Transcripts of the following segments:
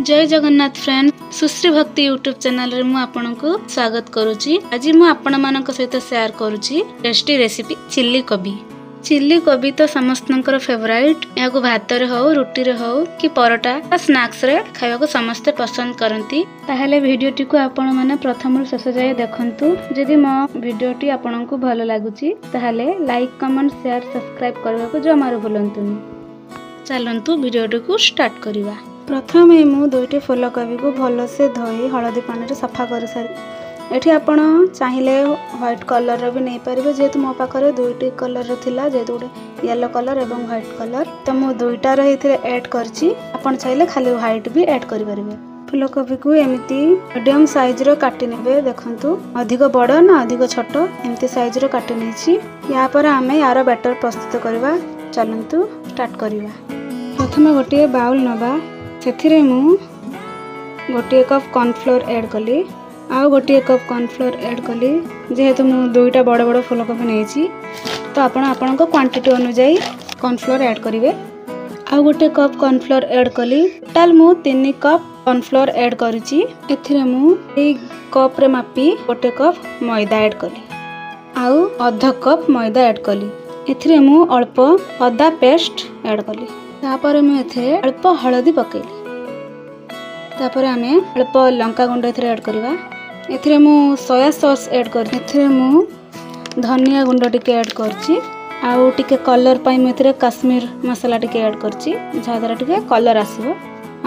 जय जगन्नाथ फ्रेंड सुश्री भक्ति YouTube channel रे मु आपनको स्वागत करूची। आज मु आपण मानक सहित शेयर करूची टेस्टी रेसिपी चिल्ली कोबी। चिल्ली कोबी तो समस्तनकर फेवरेट। या भात रे हो, रुटी रे हो कि परोटा स्नैक्स रे खाया को समस्त पसंद करती। ताहले वीडियोटी को आपण माने प्रथम शेष जाए देखंतु। जदि मो वीडियोटी आपनको भलो लागुची ताहले लाइक कमेंट शेयर सब्सक्राइब करबा को जमारो भूलंतुनी। चलंतु वीडियोटी को स्टार्ट करिवा। प्रथम मु दुईटी फूलकोबी को भल से धोई हलदी पानी रे सफा कर सारी। एठी आपण चाहिले व्हाइट कलर भी नहीं पारिबे, जेतु मो पाखरे दुईटी कलर थिला, जेतु गोटे येलो कलर एवं व्हाइट कलर, तो मु दुईटा रे इथिरे ऐड करची। आपण चाहिले खाली व्हाइट भी ऐड करि परिबे। फूलकोबी को एमिति मीडियम साइज रो काटि नेबे। देखंतु अधिक बड़ ना अधिक छोट एमिति साइज रो काटि नेछि। या पर आमे यार बैटर प्रस्तुत करबा। चलंतु स्टार्ट करिवा। प्रथमे गोटे बाउल नबा, सेथिरे मु गोटे कप कॉर्नफ्लोर ऐड कली, आउ गोटे कप कॉर्नफ्लोर ऐड कली। जेहेतु मु दुईटा बड़ बड़ फूलकोबी नेछि तो आपण क्वांटिटी अनुसार कॉर्नफ्लोर ऐड करिवे। आउ गोटे कप कॉर्नफ्लोर ऐड कली। टोटल मु 3 कप कॉर्नफ्लोर ऐड करिछि। एथिरे मु ए कप रे मापी गोटे कप मैदा ऐड कली, आउ आधा कप मैदा ऐड कली। एथिरे मु अल्प अदा पेस्ट ऐड कली। तापर मैं एथे अल्प हलदी पकेली। तापर आमे अल्प लंका गुंड एथे ऐड करबा। एथिरे मु सोया सॉस ऐड कर। एथिरे मु धनिया गुंड टिके ऐड करछि, आउ टिके कलर पई मैं एथिरे काश्मीर मसाला टिके ऐड करछि, जादरा टिके कलर आसीबो।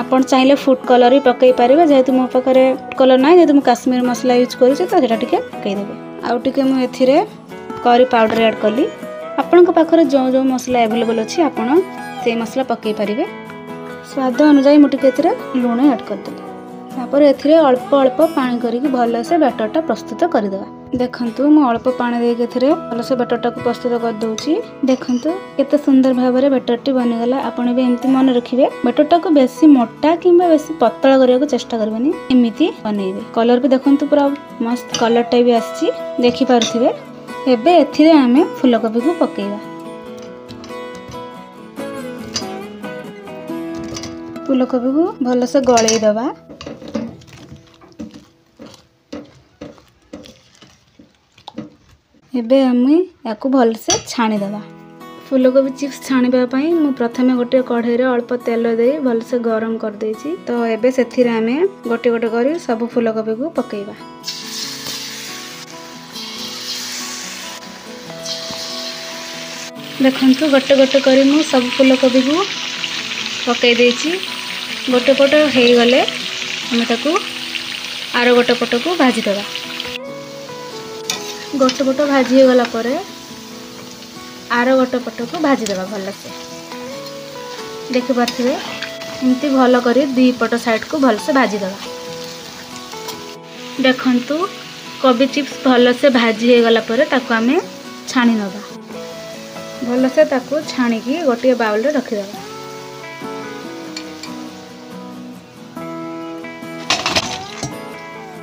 आपण चाहिले फूड कलर ही पकई पारिबे, जेहेतु मो पाखरे कलर नाही, जेहेतु मु काश्मीर मसाला यूज करिछि तो सेटा टिके पकई देबे। आउ टिके मु एथिरे करी पाउडर ऐड कली। आपनक पाखरे जो जो मसाला अवेलेबल अछि आपण से मसला पकई पारिबे। स्वाद अनुसार मुझे एथिरे लूण ऐड कर देली। तापर एथिरे अल्प अल्प पानी करिकि भल से बैटरटा प्रस्तुत कर देबा। देखंतु मु अल्प पानी देके एथिरे भल से बैटरटा को प्रस्तुत कर दउची। देखंतु केते सुंदर भाबरे बैटरटी बनि गला। आपण भी एम्ति मन रखिबे, बैटरटा को बेसी मोटा किंबा बेसी पतला करिया को चेष्टा करबनी, एमिति बनेइबे। कलर भी देखंतु पूरा मस्त कलर टाइप भी आछि, देखि पारथिबे। एबे एथिरे आमे फूलकोबी को पकेइबा। फूलकोबी को भल से गलई दबा। एबे हमें याकू भल से छाणी दबा। फूलकोबी चिप्स छाणीबा पई मु प्रथमे गोटे कढ़ाई रे अल्प तेल दे भल से गरम कर देछि। तो एबे सेथिरे हमें गोटे गोटे करी सब फूलकोबी को पकेइबा। देखंतु गोटे गोटे करी मु सब फूलकोबी को पकई देछि। गोटे पट हो गले हमें ताकू आर गोटे पट को भाजी दबा। गोटे पट भाजी हो गला परे आर गोटे पट को भाजी दबा भल से। देखि पारथिबे एमती भल करी दी पट साइड को भल से भाजी दबा। देखंतु कोबी चिप्स भल से भाजी हो गला परे ताकू हमें छाणी नबा। भल से ताकू छाणी की गोटे बाउल रे रखि दबा।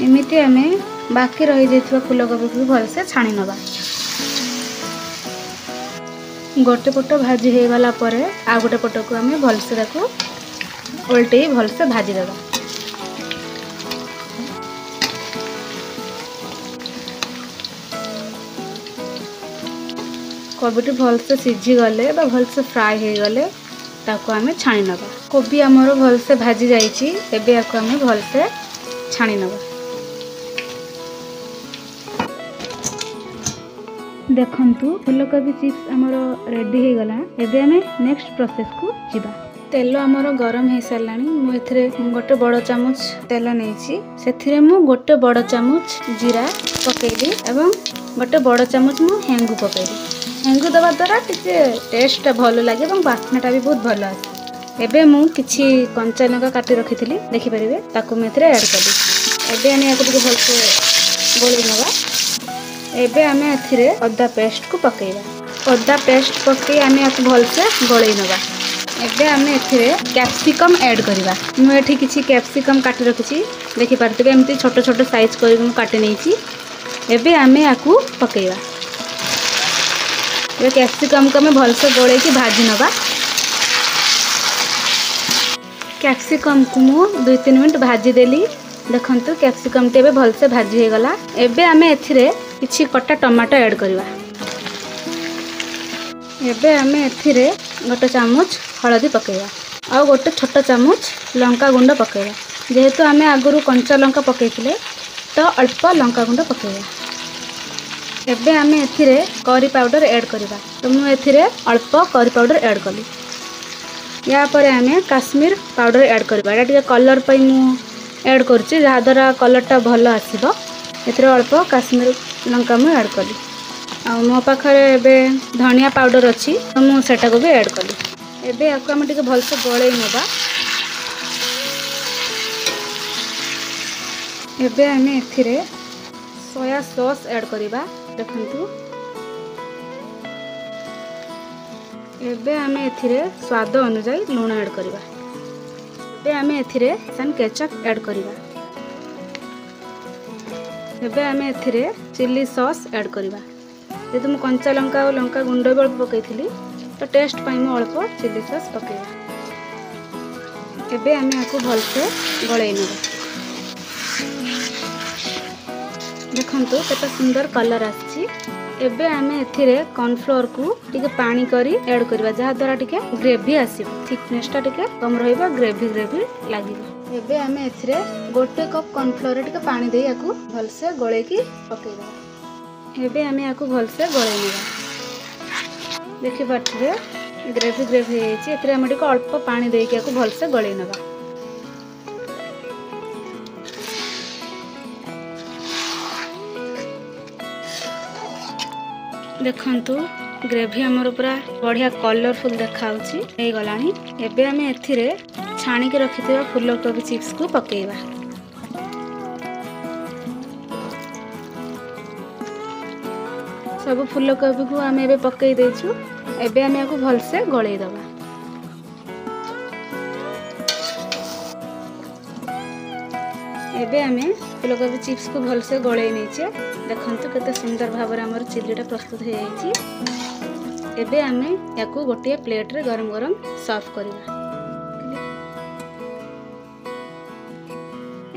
एमिति आमे बाकी रही जाइथिबा फूलकोबी को भल से छाणी नबा। गोटे पट भाजी हो गला परे आ गोटे पट को आमे भल से ताकू उल्टे भल से भाजी दबा। कोबीटी भल से सिझी गले बा भल से फ्राई हो गले ताकू आमे छाणी नबा। कोबी हमरो भल से भाजी जाइछि। एबे याकू आमे भल से छाणी नबा। देखंतु फूलकोबी चिप्स हमरो रेडी हो गला। एबे हमें नेक्स्ट प्रोसेस को जिबा। तेल हमरो गरम हो सारलानी। मु एथिरे गोटे बड़ चामच तेल नेछि। सेथिरे मु गोटे बड़ चामच जीरा पकेइली एवं गोटे बड़ चामच मु हेंगु पकेइली। हेंगु दबा द्वारा टिके टेस्ट भलो लागे एवं बास्नाटा भी बहुत भलो आसे। एबे मु किछि कंचा लंका काटी रखिथिली, देखि परिबे, ताकू मैं एथिरे ऐड कली। एबे आमे याकू टिके भल से गोली नबा। एबे आमे एथिरे अदा पेस्ट को पकेइबा। अदा पेस्ट पकई आमे याकू भल से गोळई नबा। एबे आमे एथिरे कैप्सिकम ऐड करिबा। मु एठी किछि कैप्सिकम काटी रखिछि, देखि पारथिबे एमती छोट छोट साइज करि मु काटी नेछि। एबे आमे याकू पकेइबा। ए कैप्सिकम को आमे भल से गोळई की भाजी नबा। कैप्सिकम को मु 2-3 मिनट भाजी देली। देखंतु कैप्सिकम टे भलसे भाजी हो गला। एबे आमे एथिरे किछि कटा टमाटो ऐड करवा। एबे आमे एथिरे गोटे चामच हळदी पकेवा और गोटे छोटा चामच लंका गुंड पकेवा। जेहेतु आमे आगुरु कंचा लंका पकेइथिले तो अल्प लंका गुंड पकेवा। एबे आमे एथिरे करी पाउडर ऐड करवा। तो मु एथिरे अल्प करी पाउडर ऐड कली। या पर आमे काश्मीर पाउडर ऐड करवा। एटा टिके कलर पई मु ऐड करछि जहा द्वारा कलरटा भल आसीबो। एथिरे अल्प काश्मीर लंका मु ऐड कली। आ मो पाखरे एबे धनिया पाउडर अछि तो मु सेटा को भी ऐड कली। एबे आको हम टिके भल से गळै नबा। एबे आमे एथिरे सोया सॉस ऐड करवा। देखंतु एबे आमे एथिरे स्वाद अनुसार लूण ऐड करवा। एबे आमे एथिरे सन केचप ऐड करवा। एबे आमे एथिरे चिल्ली सॉस ऐड करवा। जेतु मु कंचा लंका और लंका गुंड बेल पकईथिली तो टेस्ट पाई मु अल्प चिल्ली सॉस पकेवा। एबे आमे आको भल से गळै नबा। देखंतु केते सुंदर कलर आछि। एबे आमे एथिरे कॉर्नफ्लोर को टिके पानी करी ऐड करबा जहा द्वारा टिके ग्रेवी आसीबो। थिकनेस टा टिके कम रहइबा, ग्रेवी लागिबो। एबे आमे एथिरे गोटे कप कॉर्नफ्लोर टिके पानी देई आको भल से गळे की पकेइबा। एबे आमे आको भल से गळे नेबा। देखि बाटरे ग्रेवी हेछि। एथिरे आमे टिके अल्प पानी देई के आको भल से गळे नेबा। देखंतु ग्रेवी हमर पूरा बढ़िया कलरफुल देखाउछि ए गलानी। एबे आमे एथिरे छाणी के रखिथिबा फूलकोबी चिप्स को पकेइबा। सब फूलकोबी को आमे एबे पकेइ देछु। एबे आमे आको भल से गळै दबा। एबे आमे फूलकोबी चिप्स को भल से गळै नेछे। देखंतु केते सुंदर भाबर हमर चिल्लीटा प्रस्तुत हो जाइछि। एबे आमे याको गोटे प्लेट रे गरम गरम सर्व करबा।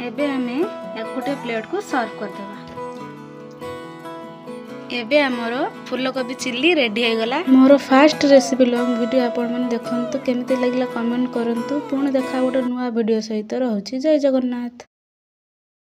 एबे आमे याको गोटे प्लेट को सर्व कर देबा। एबे हमरो फूलकोबी चिल्ली रेडी हो गला। More first recipe long video आपण मन देखंतु केमिति लागला कमेंट करंतु। पुणी देखा गोटे नुवा वीडियो सहित रहउछि। जय जगन्नाथ।